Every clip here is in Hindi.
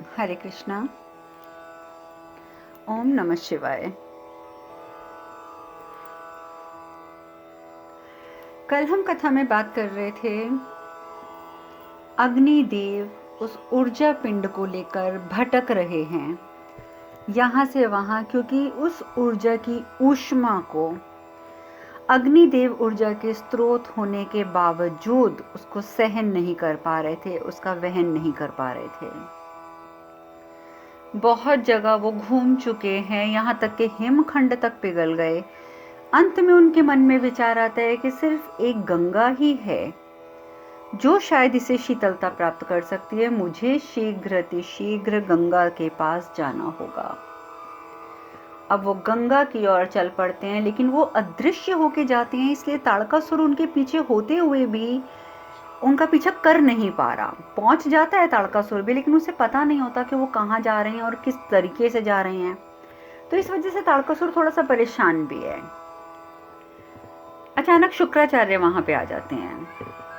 हरे कृष्णा। ओम नमः शिवाय। कल हम कथा में बात कर रहे थे अग्निदेव उस ऊर्जा पिंड को लेकर भटक रहे हैं यहाँ से वहाँ, क्योंकि उस ऊर्जा की ऊष्मा को अग्निदेव ऊर्जा के स्रोत होने के बावजूद उसको सहन नहीं कर पा रहे थे, उसका वहन नहीं कर पा रहे थे। बहुत जगह वो घूम चुके हैं, यहाँ तक कि हिमखंड तक पिघल गए। अंत में उनके मन में विचार आता है कि सिर्फ एक गंगा ही है जो शायद इसे शीतलता प्राप्त कर सकती है। मुझे शीघ्र गंगा के पास जाना होगा। अब वो गंगा की ओर चल पड़ते हैं, लेकिन वो अदृश्य होके जाते हैं, इसलिए ताड़कासुर उनके पीछे होते हुए भी उनका पीछा कर नहीं पा रहा। पहुंच जाता है ताड़कासुर भी, लेकिन उसे पता नहीं होता कि वो कहाँ जा रहे हैं और किस तरीके से जा रहे हैं। तो इस वजह से ताड़कासुर थोड़ा सा परेशान भी है। अचानक शुक्राचार्य वहां पे आ जाते हैं।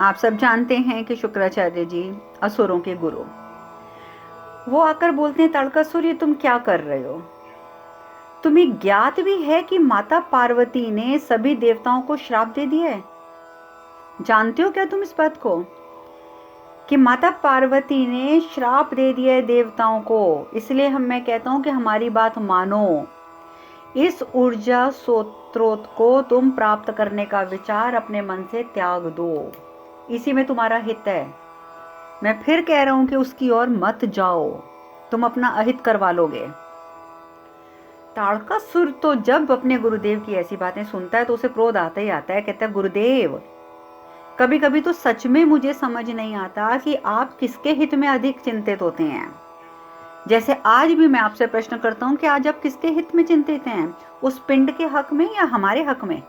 आप सब जानते हैं कि शुक्राचार्य जी असुरों के गुरु। वो आकर बोलते हैं, ताड़कासुर ये तुम क्या कर रहे हो? तुम्हें ज्ञात भी है कि माता पार्वती ने सभी देवताओं को श्राप दे दिया है? जानते हो क्या तुम इस बात को कि माता पार्वती ने श्राप दे दिया है देवताओं को? इसलिए मैं कहता हूं कि हमारी बात मानो। इस ऊर्जा स्रोत को तुम प्राप्त करने का विचार अपने मन से त्याग दो, इसी में तुम्हारा हित है। मैं फिर कह रहा हूं कि उसकी ओर मत जाओ, तुम अपना अहित करवा लोगे। ताड़कासुर तो जब अपने गुरुदेव की ऐसी बातें सुनता है तो उसे क्रोध आता ही आता है। कहता है, गुरुदेव कभी कभी तो सच में मुझे समझ नहीं आता कि आप किसके हित में अधिक चिंतित होते हैं। जैसे आज भी मैं आपसे प्रश्न करता हूं कि आज आप किसके हित में चिंतित हैं, उस पिंड के हक में या हमारे हक में?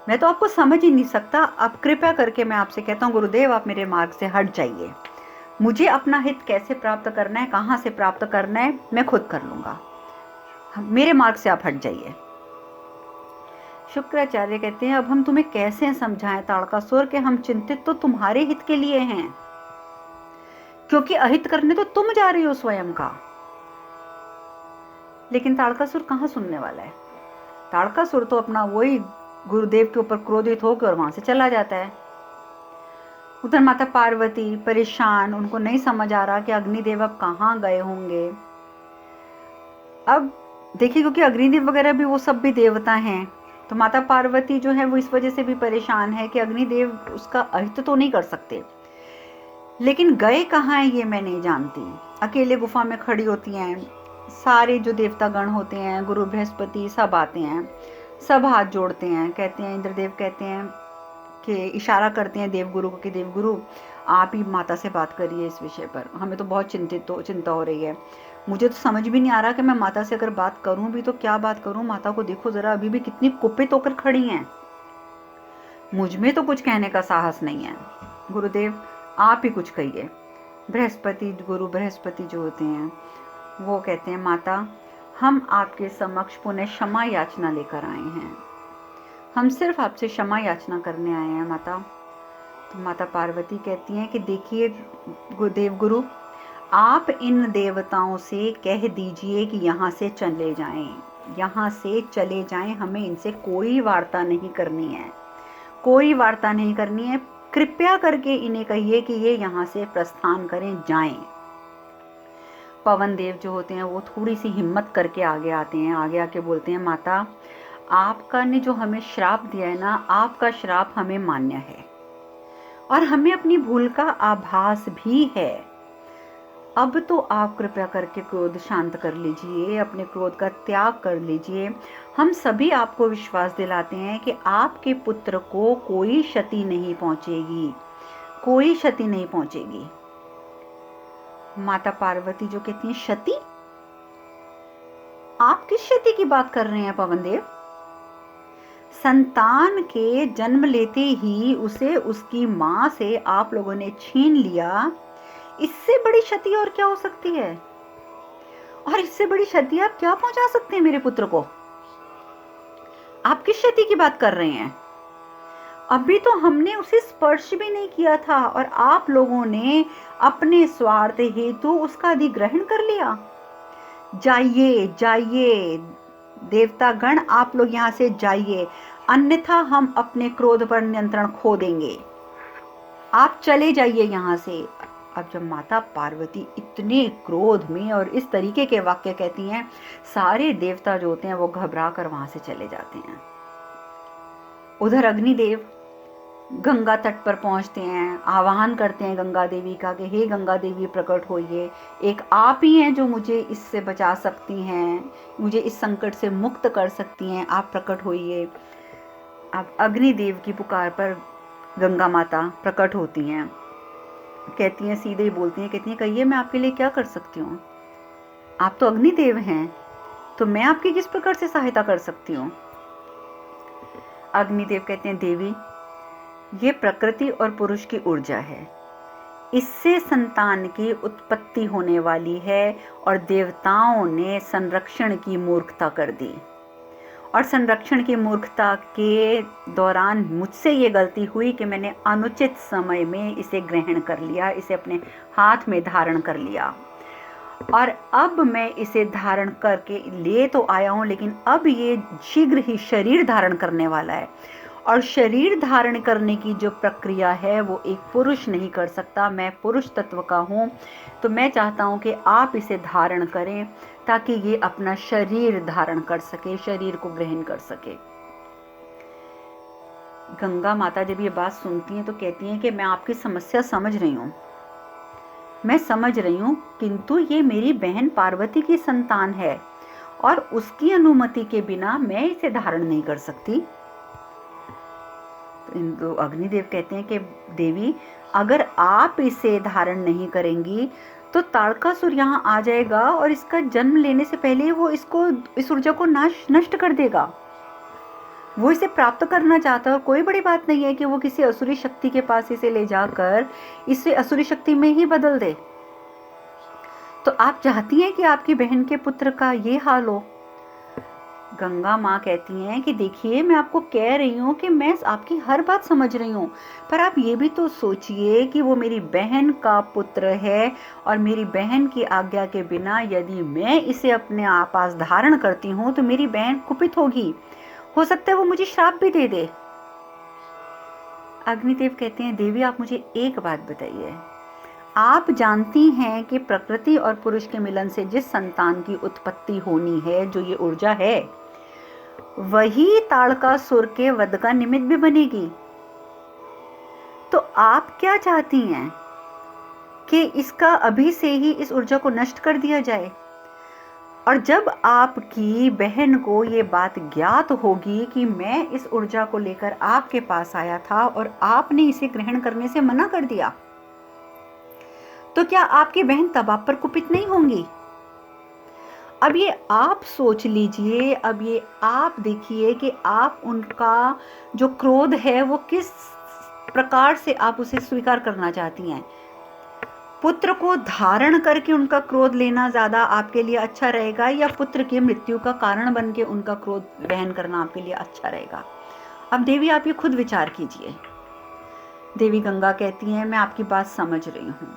मैं तो आपको समझ ही नहीं सकता। अब कृपया करके मैं आपसे कहता हूं, गुरुदेव आप मेरे मार्ग से हट जाइए। मुझे अपना हित कैसे प्राप्त करना है, कहां से प्राप्त करना है, मैं खुद कर लूंगा। मेरे मार्ग से आप हट जाइए। शुक्राचार्य कहते हैं, अब हम तुम्हें कैसे समझाएं ताड़कासुर कि हम चिंतित तो तुम्हारे हित के लिए हैं, क्योंकि अहित करने तो तुम जा रही हो स्वयं का। लेकिन ताड़कासुर कहां सुनने वाला है। ताड़कासुर तो अपना वही गुरुदेव के ऊपर क्रोधित होकर वहां से चला जाता है। उधर माता पार्वती परेशान, उनको नहीं समझ आ रहा कि अग्निदेव अब कहाँ गए होंगे। अब देखिए, क्योंकि अग्निदेव वगैरह भी वो सब भी देवता हैं, तो माता पार्वती जो है वो इस वजह से भी परेशान है कि अग्निदेव उसका अहित तो नहीं कर सकते, लेकिन गए कहाँ हैं ये मैं नहीं जानती। अकेले गुफा में खड़ी होती हैं, सारे जो देवता गण होते हैं, गुरु बृहस्पति सब आते हैं, सब हाथ जोड़ते हैं। कहते हैं, इंद्रदेव कहते हैं कि इशारा करते हैं देवगुरु को कि देवगुरु आप ही माता से बात करिए इस विषय पर, हमें तो बहुत चिंता हो रही है। मुझे तो समझ भी नहीं आ रहा कि मैं माता से अगर बात करूं भी तो क्या बात करूं। माता को देखो जरा, अभी भी कितनी कुपित होकर खड़ी हैं। मुझ में तो कुछ कहने का साहस नहीं है। गुरुदेव आप ही कुछ कहिए। बृहस्पति, गुरु बृहस्पति जो होते हैं वो कहते हैं, माता हम आपके समक्ष पुनः क्षमा याचना लेकर आए हैं। हम सिर्फ आपसे क्षमा याचना करने आए हैं माता। तो माता पार्वती कहती हैं कि देखिए देवगुरु, आप इन देवताओं से कह दीजिए कि यहाँ से चले जाएं, यहाँ से चले जाएं। हमें इनसे कोई वार्ता नहीं करनी है, कोई वार्ता नहीं करनी है। कृपया करके इन्हें कहिए कि ये यहाँ से प्रस्थान करें, जाएं। पवन देव जो होते हैं वो थोड़ी सी हिम्मत करके आगे आते हैं, आगे आके बोलते हैं, माता आपका ने जो हमें श्राप दिया है ना, आपका श्राप हमें मान्य है और हमें अपनी भूल का आभास भी है। अब तो आप कृपया करके क्रोध शांत कर लीजिए, अपने क्रोध का त्याग कर लीजिए। हम सभी आपको विश्वास दिलाते हैं कि आपके पुत्र को कोई क्षति नहीं पहुंचेगी, कोई क्षति नहीं पहुंचेगी। माता पार्वती जो कहती हैं, क्षति? आप किस क्षति की बात कर रहे हैं पवन देव? संतान के जन्म लेते ही उसे उसकी मां से आप लोगों ने छीन लिया, इससे बड़ी क्षति और क्या हो सकती है? और इससे बड़ी क्षति आप क्या पहुंचा सकते हैं मेरे पुत्र को? आप किस क्षति की बात कर रहे हैं? अभी तो हमने उसे स्पर्श भी नहीं किया था और आप लोगों ने अपने स्वार्थ हेतु उसका अधिग्रहण कर लिया। जाइए जाइए देवतागण, आप लोग यहाँ से जाइए, अन्यथा हम अपने क्रोध पर नियंत्रण खो देंगे। आप चले जाइए यहाँ से। अब जब माता पार्वती इतने क्रोध में और इस तरीके के वाक्य कहती हैं, सारे देवता जो होते हैं वो घबरा कर वहां से चले जाते हैं। उधर अग्निदेव गंगा तट पर पहुंचते हैं, आह्वान करते हैं गंगा देवी का कि हे गंगा देवी प्रकट होइए, एक आप ही हैं जो मुझे इससे बचा सकती हैं, मुझे इस संकट से मुक्त कर सकती हैं, आप प्रकट होइए। अब अग्निदेव की पुकार पर गंगा माता प्रकट होती हैं, कहती हैं, सीधे ही बोलती हैं, कहती हैं कहिए मैं आपके लिए क्या कर सकती हूँ, आप तो अग्निदेव हैं, तो मैं आपकी किस प्रकार से सहायता कर सकती हूँ। अग्निदेव कहते हैं, देवी ये प्रकृति और पुरुष की ऊर्जा है, इससे संतान की उत्पत्ति होने वाली है और देवताओं ने संरक्षण की मूर्खता कर दी और संरक्षण की मूर्खता के दौरान मुझसे ये गलती हुई कि मैंने अनुचित समय में इसे ग्रहण कर लिया, इसे अपने हाथ में धारण कर लिया और अब मैं इसे धारण करके ले तो आया हूँ, लेकिन अब ये शीघ्र ही शरीर धारण करने वाला है और शरीर धारण करने की जो प्रक्रिया है वो एक पुरुष नहीं कर सकता, मैं पुरुष तत्व का हूँ, तो मैं चाहता हूँ कि आप इसे धारण करें ताकि ये अपना शरीर धारण कर सके, शरीर को ग्रहण कर सके। गंगा माता जब ये बात सुनती हैं तो कहती हैं कि मैं आपकी समस्या समझ रही हूँ, मैं समझ रही हूँ, किंतु ये मेरी बहन पार्वती की संतान है और उसकी अनुमति के बिना मैं इसे धारण नहीं कर सकती। तो अग्निदेव कहते हैं कि देवी अगर आप इसे धारण नहीं करेंगी तो ताड़कासुर यहाँ आ जाएगा और इसका जन्म लेने से पहले वो इस ऊर्जा को नष्ट कर देगा। वो इसे प्राप्त करना चाहता है, कोई बड़ी बात नहीं है कि वो किसी असुरी शक्ति के पास इसे ले जाकर इसे असुरी शक्ति में ही बदल दे। तो आप चाहती हैं कि आपकी बहन के पुत्र का ये हाल हो। गंगा माँ कहती हैं कि देखिए मैं आपको कह रही हूँ कि मैं आपकी हर बात समझ रही हूँ, पर आप ये भी तो सोचिए कि वो मेरी बहन का पुत्र है और मेरी बहन की आज्ञा के बिना यदि मैं इसे अपने पास धारण करती हूँ तो मेरी बहन कुपित होगी, हो सकता है वो मुझे श्राप भी दे दे। अग्निदेव कहते हैं, देवी आप मुझे एक बात बताइए, आप जानती हैं कि प्रकृति और पुरुष के मिलन से जिस संतान की उत्पत्ति होनी है, जो ये ऊर्जा है, वही ताड़कासुर के वध का निमित्त भी बनेगी। तो आप क्या चाहती हैं कि इसका अभी से ही इस ऊर्जा को नष्ट कर दिया जाए? और जब आपकी बहन को ये बात ज्ञात होगी कि मैं इस ऊर्जा को लेकर आपके पास आया था और आपने इसे ग्रहण करने से मना कर दिया, तो क्या आपकी बहन तब आप पर कुपित नहीं होंगी? अब ये आप सोच लीजिए, अब ये आप देखिए कि आप उनका जो क्रोध है वो किस प्रकार से आप उसे स्वीकार करना चाहती हैं। पुत्र को धारण करके उनका क्रोध लेना ज्यादा आपके लिए अच्छा रहेगा या पुत्र की मृत्यु का कारण बन के उनका क्रोध वहन करना आपके लिए अच्छा रहेगा? अब देवी आप ये खुद विचार कीजिए। देवी गंगा कहती हैं, मैं आपकी बात समझ रही हूँ,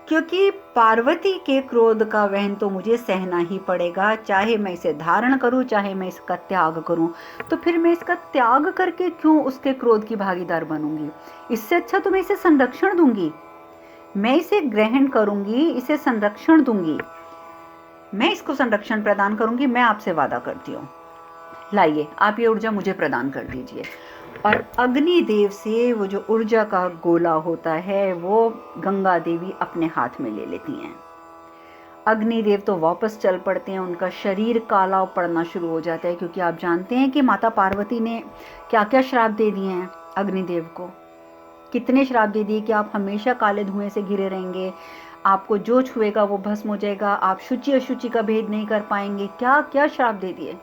क्योंकि पार्वती के क्रोध का वहन तो मुझे सहना ही पड़ेगा, चाहे मैं इसे धारण करूं चाहे मैं इसका त्याग करूं। तो फिर मैं इसका त्याग करके क्यों उसके क्रोध की भागीदार बनूंगी? इससे अच्छा तो मैं इसे संरक्षण दूंगी, मैं इसे ग्रहण करूंगी, इसे संरक्षण दूंगी, मैं इसको संरक्षण प्रदान करूंगी। मैं आपसे वादा करती हूँ, लाइए आप ये ऊर्जा मुझे प्रदान कर दीजिए। और अग्निदेव से वो जो ऊर्जा का गोला होता है वो गंगा देवी अपने हाथ में ले लेती हैं। अग्निदेव तो वापस चल पड़ते हैं, उनका शरीर काला पड़ना शुरू हो जाता है, क्योंकि आप जानते हैं कि माता पार्वती ने क्या क्या श्राप दे दिए हैं अग्निदेव को। कितने श्राप दे दिए कि आप हमेशा काले धुएं से घिरे रहेंगे, आपको जो छुएगा वो भस्म हो जाएगा, आप शुचि अशुचि का भेद नहीं कर पाएंगे, क्या क्या श्राप दे दिए।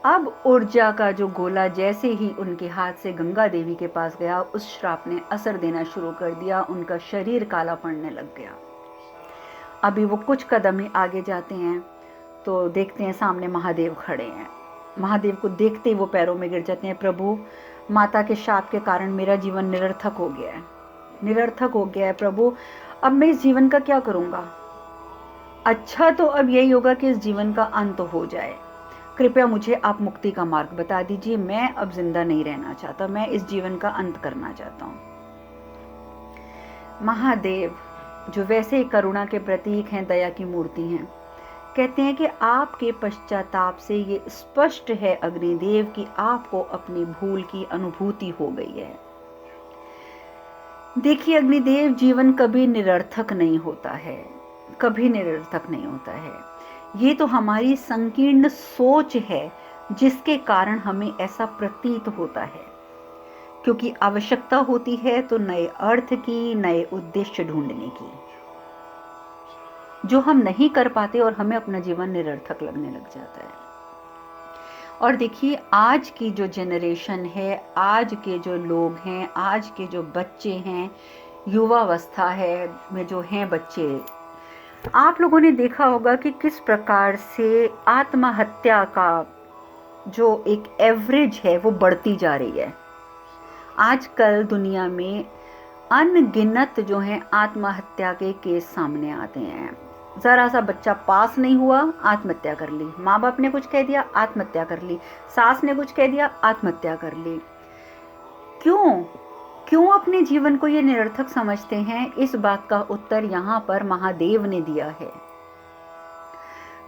अब ऊर्जा का जो गोला जैसे ही उनके हाथ से गंगा देवी के पास गया, उस श्राप ने असर देना शुरू कर दिया, उनका शरीर काला पड़ने लग गया। अभी वो कुछ कदम ही आगे जाते हैं तो देखते हैं सामने महादेव खड़े हैं। महादेव को देखते ही वो पैरों में गिर जाते हैं, प्रभु माता के शाप के कारण मेरा जीवन निरर्थक हो गया है, निरर्थक हो गया है प्रभु, अब मैं इस जीवन का क्या करूँगा। अच्छा तो अब यही होगा कि इस जीवन का अंत हो जाए, कृपया मुझे आप मुक्ति का मार्ग बता दीजिए, मैं अब जिंदा नहीं रहना चाहता, मैं इस जीवन का अंत करना चाहता हूँ। महादेव जो वैसे ही करुणा के प्रतीक हैं, दया की मूर्ति हैं, कहते हैं कि आपके पश्चाताप से ये स्पष्ट है अग्निदेव कि आपको अपनी भूल की अनुभूति हो गई है। देखिए अग्निदेव, जीवन कभी निरर्थक नहीं होता है, कभी निरर्थक नहीं होता है। ये तो हमारी संकीर्ण सोच है जिसके कारण हमें ऐसा प्रतीत होता है, क्योंकि आवश्यकता होती है तो नए अर्थ की, नए उद्देश्य ढूंढने की, जो हम नहीं कर पाते और हमें अपना जीवन निरर्थक लगने लग जाता है। और देखिए आज की जो जनरेशन है, आज के जो लोग हैं, आज के जो बच्चे हैं, युवावस्था है में जो हैं बच्चे, आप लोगों ने देखा होगा कि किस प्रकार से आत्महत्या का जो एक एवरेज है वो बढ़ती जा रही है। आजकल दुनिया में अनगिनत जो हैं आत्महत्या के केस सामने आते हैं। जरा सा बच्चा पास नहीं हुआ, आत्महत्या कर ली, माँ बाप ने कुछ कह दिया, आत्महत्या कर ली, सास ने कुछ कह दिया, आत्महत्या कर ली। क्यों अपने जीवन को ये निरर्थक समझते हैं? इस बात का उत्तर यहाँ पर महादेव ने दिया है।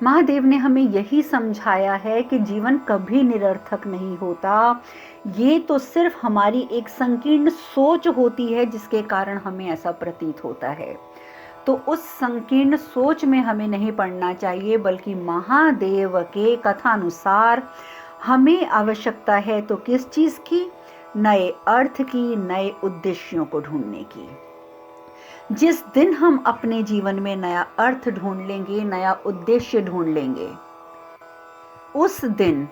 महादेव ने हमें यही समझाया है कि जीवन कभी निरर्थक नहीं होता, ये तो सिर्फ हमारी एक संकीर्ण सोच होती है जिसके कारण हमें ऐसा प्रतीत होता है। तो उस संकीर्ण सोच में हमें नहीं पड़ना चाहिए, बल्कि महादेव के कथानुसार हमें आवश्यकता है तो किस चीज की? नए अर्थ की, नए उद्देश्यों को ढूंढने की। जिस दिन हम अपने जीवन में नया अर्थ ढूंढ लेंगे, नया उद्देश्य ढूंढ लेंगे, उस दिन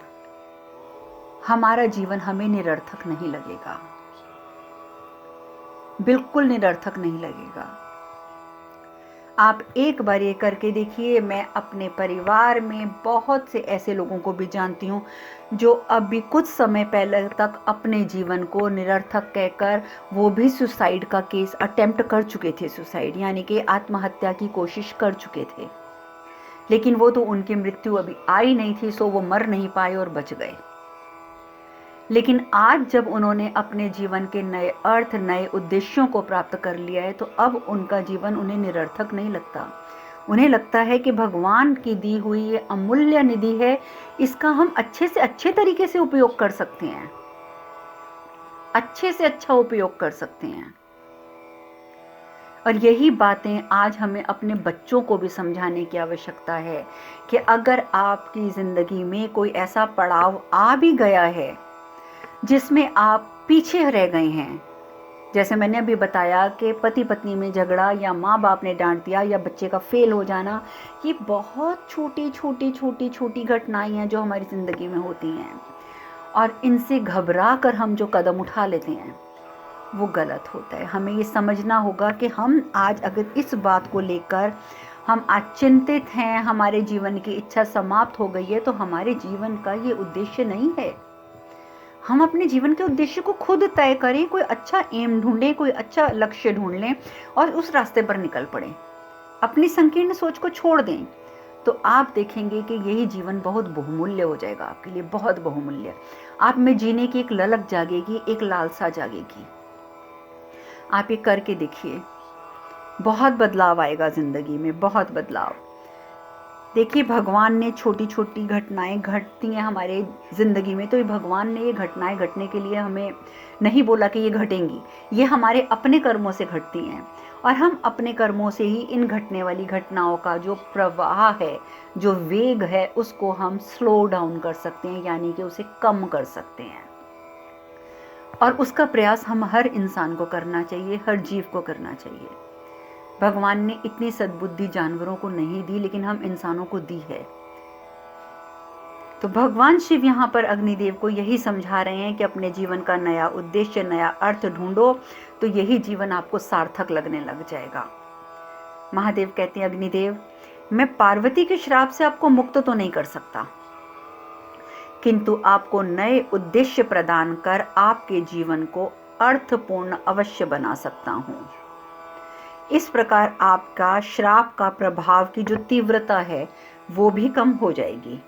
हमारा जीवन हमें निरर्थक नहीं लगेगा, बिल्कुल निरर्थक नहीं लगेगा। आप एक बार ये करके देखिए। मैं अपने परिवार में बहुत से ऐसे लोगों को भी जानती हूँ जो अभी कुछ समय पहले तक अपने जीवन को निरर्थक कहकर वो भी सुसाइड का केस अटेम्प्ट कर चुके थे, सुसाइड यानी कि आत्महत्या की कोशिश कर चुके थे, लेकिन वो तो उनकी मृत्यु अभी आई नहीं थी, सो वो मर नहीं पाए और बच गए। लेकिन आज जब उन्होंने अपने जीवन के नए अर्थ, नए उद्देश्यों को प्राप्त कर लिया है, तो अब उनका जीवन उन्हें निरर्थक नहीं लगता। उन्हें लगता है कि भगवान की दी हुई ये अमूल्य निधि है, इसका हम अच्छे से अच्छे तरीके से उपयोग कर सकते हैं, अच्छे से अच्छा उपयोग कर सकते हैं। और यही बातें आज हमें अपने बच्चों को भी समझाने की आवश्यकता है कि अगर आपकी जिंदगी में कोई ऐसा पड़ाव आ भी गया है जिसमें आप पीछे रह गए हैं, जैसे मैंने अभी बताया कि पति पत्नी में झगड़ा, या माँ बाप ने डांट दिया, या बच्चे का फेल हो जाना, ये बहुत छोटी छोटी छोटी छोटी घटनाएं हैं जो हमारी ज़िंदगी में होती हैं, और इनसे घबरा कर हम जो कदम उठा लेते हैं वो गलत होता है। हमें ये समझना होगा कि हम आज अगर इस बात को लेकर हम आज चिंतित हैं, हमारे जीवन की इच्छा समाप्त हो गई है, तो हमारे जीवन का ये उद्देश्य नहीं है। हम अपने जीवन के उद्देश्य को खुद तय करें, कोई अच्छा एम ढूंढें, कोई अच्छा लक्ष्य ढूंढ लें और उस रास्ते पर निकल पड़ें। अपनी संकीर्ण सोच को छोड़ दें, तो आप देखेंगे कि यही जीवन बहुत बहुमूल्य हो जाएगा आपके लिए, बहुत बहुमूल्य। आप में जीने की एक ललक जागेगी, एक लालसा जागेगी। आप ये करके देखिए, बहुत बदलाव आएगा जिंदगी में, बहुत बदलाव। देखिए भगवान ने छोटी छोटी घटनाएं घटती हैं हमारे ज़िंदगी में, तो ये भगवान ने ये घटनाएं घटने के लिए हमें नहीं बोला कि ये घटेंगी, ये हमारे अपने कर्मों से घटती हैं, और हम अपने कर्मों से ही इन घटने वाली घटनाओं का जो प्रवाह है, जो वेग है, उसको हम स्लो डाउन कर सकते हैं, यानी कि उसे कम कर सकते हैं। और उसका प्रयास हम हर इंसान को करना चाहिए, हर जीव को करना चाहिए। भगवान ने इतनी सद्बुद्धि जानवरों को नहीं दी, लेकिन हम इंसानों को दी है। तो भगवान शिव यहाँ पर अग्निदेव को यही समझा रहे हैं कि अपने जीवन का नया उद्देश्य, नया अर्थ ढूंढो, तो यही जीवन आपको सार्थक लगने लग जाएगा। महादेव कहते हैं, अग्निदेव, मैं पार्वती के श्राप से आपको मुक्त तो नहीं कर सकता, किंतु आपको नए उद्देश्य प्रदान कर आपके जीवन को अर्थपूर्ण अवश्य बना सकता हूँ। इस प्रकार आपका श्राप का प्रभाव की जो तीव्रता है वो भी कम हो जाएगी।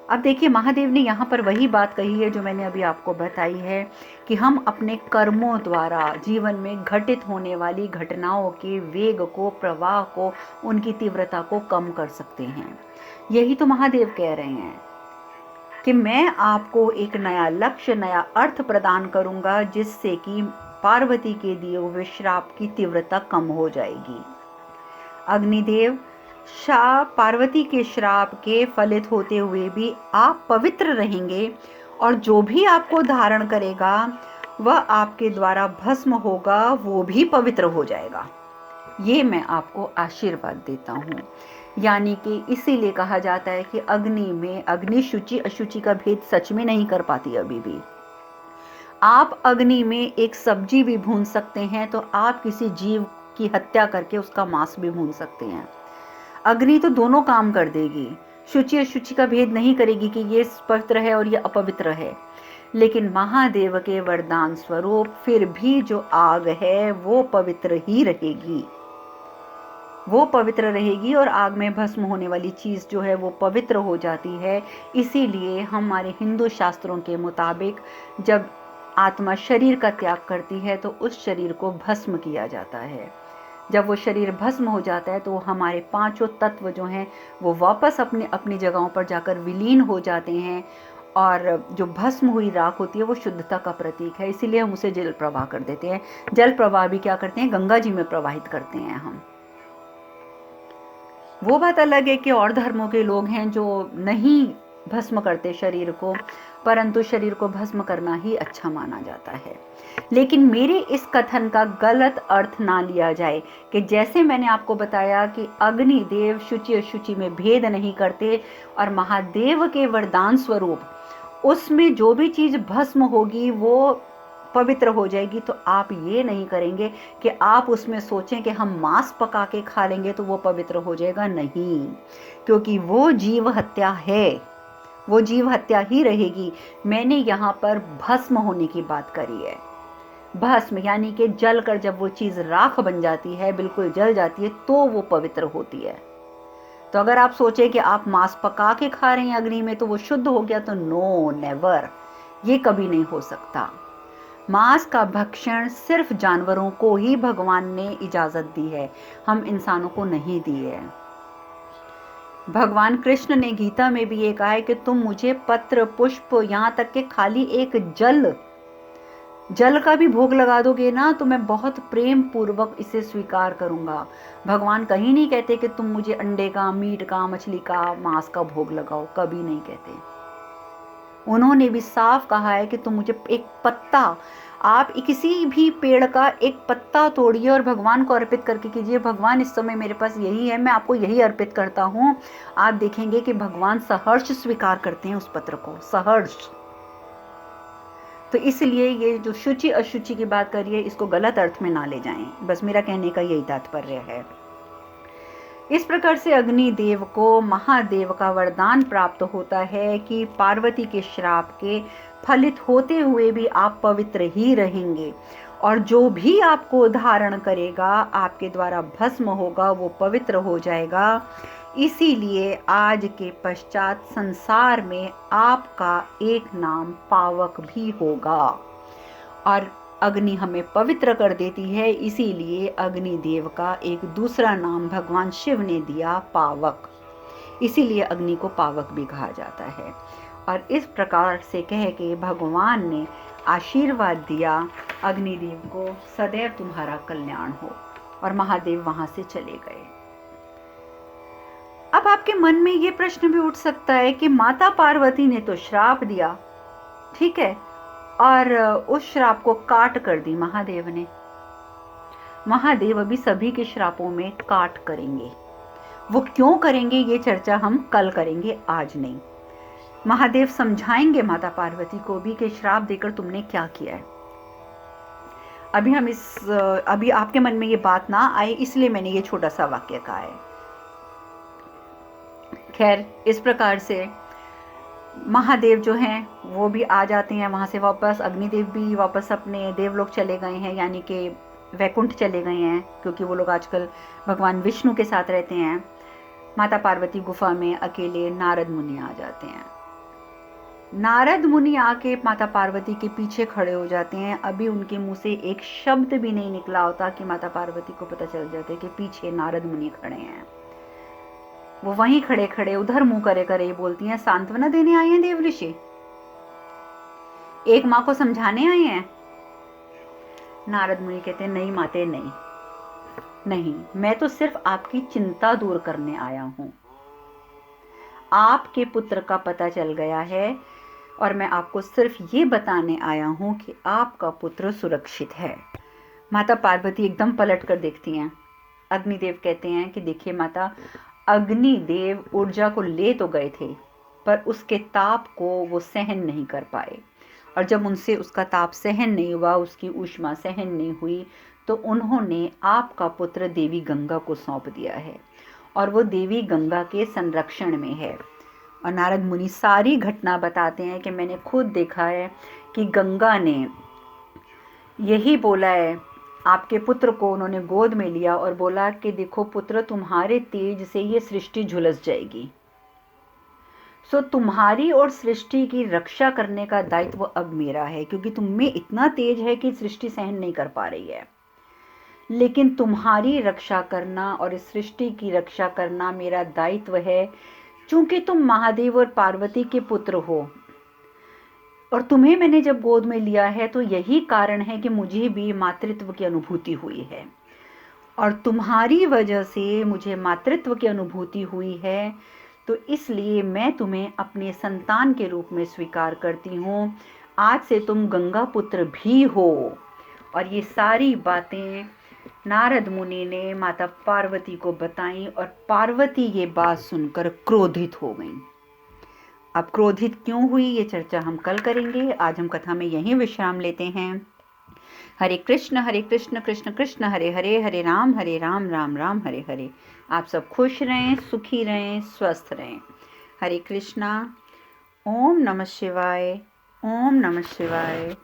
अब देखिए, महादेव ने यहाँ पर वही बात कही है जो मैंने अभी आपको बताई है कि हम अपने कर्मों द्वारा जीवन में घटित होने वाली घटनाओं के वेग को, प्रवाह को, उनकी तीव्रता को कम कर सकते हैं। यही तो महादेव कह रहे हैं कि मैं आपको एक नया लक्ष्य, नया अर्थ प्रदान करूंगा जिससे कि पार्वती के दिए हुए श्राप की तीव्रता कम हो जाएगी। अग्निदेव, पार्वती के श्राप के फलित होते हुए भी आप पवित्र रहेंगे और जो भी आपको धारण करेगा वह आपके द्वारा भस्म होगा, वो भी पवित्र हो जाएगा। ये मैं आपको आशीर्वाद देता हूँ। यानी कि इसीलिए कहा जाता है कि अग्नि में अग्नि शुचि अशुचि का भेद सच में नहीं कर पाती अभी भी। आप अग्नि में एक सब्जी भी भून सकते हैं तो आप किसी जीव की हत्या करके उसका मांस भी भून सकते हैं। अग्नि तो दोनों काम कर देगी, शुचि अशुचि का भेद नहीं करेगी कि ये पवित्र है और ये अपवित्र है। लेकिन महादेव के वरदान स्वरूप फिर भी जो आग है वो पवित्र ही रहेगी, वो पवित्र रहेगी और आग में भस्म होने वाली चीज जो है वो पवित्र हो जाती है। इसीलिए हमारे हिंदू शास्त्रों के मुताबिक जब आत्मा शरीर का त्याग करती है तो उस शरीर को भस्म किया जाता है। जब वो शरीर भस्म हो जाता है तो हमारे पांचों तत्व जो हैं वो वापस अपनी जगहों पर जाकर विलीन हो जाते हैं और जो भस्म हुई राख होती है वो शुद्धता का प्रतीक है। इसीलिए हम उसे जल प्रवाह कर देते हैं। जल प्रवाह भी क्या करते हैं, गंगा जी में प्रवाहित करते हैं हम। वो बात अलग है कि और धर्मों के लोग हैं जो नहीं भस्म करते शरीर को, परंतु शरीर को भस्म करना ही अच्छा माना जाता है। लेकिन मेरे इस कथन का गलत अर्थ ना लिया जाए कि जैसे मैंने आपको बताया कि अग्निदेव शुचि अशुचि में भेद नहीं करते और महादेव के वरदान स्वरूप उसमें जो भी चीज भस्म होगी वो पवित्र हो जाएगी, तो आप ये नहीं करेंगे कि आप उसमें सोचें कि हम मांस पका के खा लेंगे तो वो पवित्र हो जाएगा। नहीं, क्योंकि वो जीव हत्या है, वो जीव हत्या ही रहेगी। मैंने यहाँ पर भस्म होने की बात करी है। भस्म यानी कि जल कर जब वो चीज राख बन जाती है, बिल्कुल जल जाती है, तो वो पवित्र होती है। तो अगर आप सोचे कि आप मांस पका के खा रहे हैं अग्नि में तो वो शुद्ध हो गया, तो नो, नेवर, ये कभी नहीं हो सकता। मांस का भक्षण सिर्फ जानवरों को ही भगवान ने इजाजत दी है, हम इंसानों को नहीं दी है। भगवान कृष्ण ने गीता में भी ये कहा है कि तुम मुझे पत्र, पुष्प, यहाँ तक कि खाली एक जल का भी भोग लगा दोगे ना तो मैं बहुत प्रेम पूर्वक इसे स्वीकार करूंगा। भगवान कहीं नहीं कहते कि तुम मुझे अंडे का, मीट का, मछली का, मांस का भोग लगाओ, कभी नहीं कहते। उन्होंने भी साफ कहा है कि तुम मुझे एक पत्ता, आप किसी भी पेड़ का एक पत्ता तोड़िए और भगवान को अर्पित करके कीजिए, भगवान इस समय मेरे पास यही है, मैं आपको यही अर्पित करता हूँ। आप देखेंगे कि भगवान सहर्ष स्वीकार करते हैं उस पत्र को, सहर्ष। तो इसलिए ये जो शुचि अशुचि की बात करिए इसको गलत अर्थ में ना ले जाएं, बस मेरा कहने का यही तात्पर्य है। इस प्रकार से अग्निदेव को महादेव का वरदान प्राप्त होता है कि पार्वती के श्राप के फलित होते हुए भी आप पवित्र ही रहेंगे और जो भी आपको धारण करेगा, आपके द्वारा भस्म होगा, वो पवित्र हो जाएगा। इसीलिए आज के पश्चात संसार में आपका एक नाम पावक भी होगा और अग्नि हमें पवित्र कर देती है, इसीलिए अग्निदेव का एक दूसरा नाम भगवान शिव ने दिया, पावक। इसीलिए अग्नि को पावक भी कहा जाता है। और इस प्रकार से कह के भगवान ने आशीर्वाद दिया अग्निदेव को, सदैव तुम्हारा कल्याण हो, और महादेव वहां से चले गए। अब आपके मन में ये प्रश्न भी उठ सकता है कि माता पार्वती ने तो श्राप दिया, ठीक है, और उस श्राप को काट कर दी महादेव ने। महादेव अभी सभी के श्रापों में काट करेंगे। वो क्यों करेंगे ये चर्चा हम कल करेंगे, आज नहीं। महादेव समझाएंगे माता पार्वती को भी कि श्राप देकर तुमने क्या किया है। अभी आपके मन में ये बात ना आए इसलिए मैंने ये छोटा सा वाक्य कहा है। खैर, इस प्रकार से महादेव जो हैं वो भी आ जाते हैं वहाँ से वापस, अग्निदेव भी वापस अपने देवलोक चले गए हैं, यानी कि वैकुंठ चले गए हैं, क्योंकि वो लोग आजकल भगवान विष्णु के साथ रहते हैं। माता पार्वती गुफा में अकेले नारद मुनि आ जाते हैं। नारद मुनि आके माता पार्वती के पीछे खड़े हो जाते हैं। अभी उनके मुंह से एक शब्द भी नहीं निकला होता कि माता पार्वती को पता चल जाता है कि पीछे नारद मुनि खड़े हैं। वो वहीं खड़े खड़े उधर मुंह करे करे बोलती हैं, सांत्वना देने आए हैं देव ऋषि, एक माँ को समझाने आए हैं। नारद मुनि कहते हैं, नहीं माते, नहीं नहीं, मैं तो सिर्फ आपकी चिंता दूर करने आया हूं। आपके पुत्र का पता चल गया है और मैं आपको सिर्फ ये बताने आया हूं कि आपका पुत्र सुरक्षित है। माता पार्वती एकदम पलट कर देखती हैं। अग्निदेव कहते हैं कि देखिए माता, अग्निदेव ऊर्जा को ले तो गए थे पर उसके ताप को वो सहन नहीं कर पाए, और जब उनसे उसका ताप सहन नहीं हुआ, उसकी ऊष्मा सहन नहीं हुई, तो उन्होंने आपका पुत्र देवी गंगा को सौंप दिया है और वो देवी गंगा के संरक्षण में है। और नारद मुनि सारी घटना बताते हैं कि मैंने खुद देखा है कि गंगा ने यही बोला है, आपके पुत्र को उन्होंने गोद में लिया और बोला कि देखो पुत्र, तुम्हारे तेज से ये सृष्टि झुलस जाएगी, सो तुम्हारी और सृष्टि की रक्षा करने का दायित्व अब मेरा है, क्योंकि तुम में इतना तेज है कि सृष्टि सहन नहीं कर पा रही है, लेकिन तुम्हारी रक्षा करना और इस सृष्टि की रक्षा करना मेरा दायित्व है। चूंकि तुम महादेव और पार्वती के पुत्र हो और तुम्हें मैंने जब गोद में लिया है, तो यही कारण है कि मुझे भी मातृत्व की अनुभूति हुई है, और तुम्हारी वजह से मुझे मातृत्व की अनुभूति हुई है, तो इसलिए मैं तुम्हें अपने संतान के रूप में स्वीकार करती हूँ। आज से तुम गंगा पुत्र भी हो। और ये सारी बातें नारद मुनि ने माता पार्वती को बताई और पार्वती ये बात सुनकर क्रोधित हो गईं। अब क्रोधित क्यों हुई ये चर्चा हम कल करेंगे। आज हम कथा में यहीं विश्राम लेते हैं। हरे कृष्ण कृष्ण कृष्ण हरे हरे, हरे राम राम राम हरे हरे। आप सब खुश रहें, सुखी रहें, स्वस्थ रहें। हरे कृष्णा। ओम नमः शिवाय, ओम नमः शिवाय,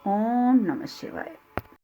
ओम नमः शिवाय।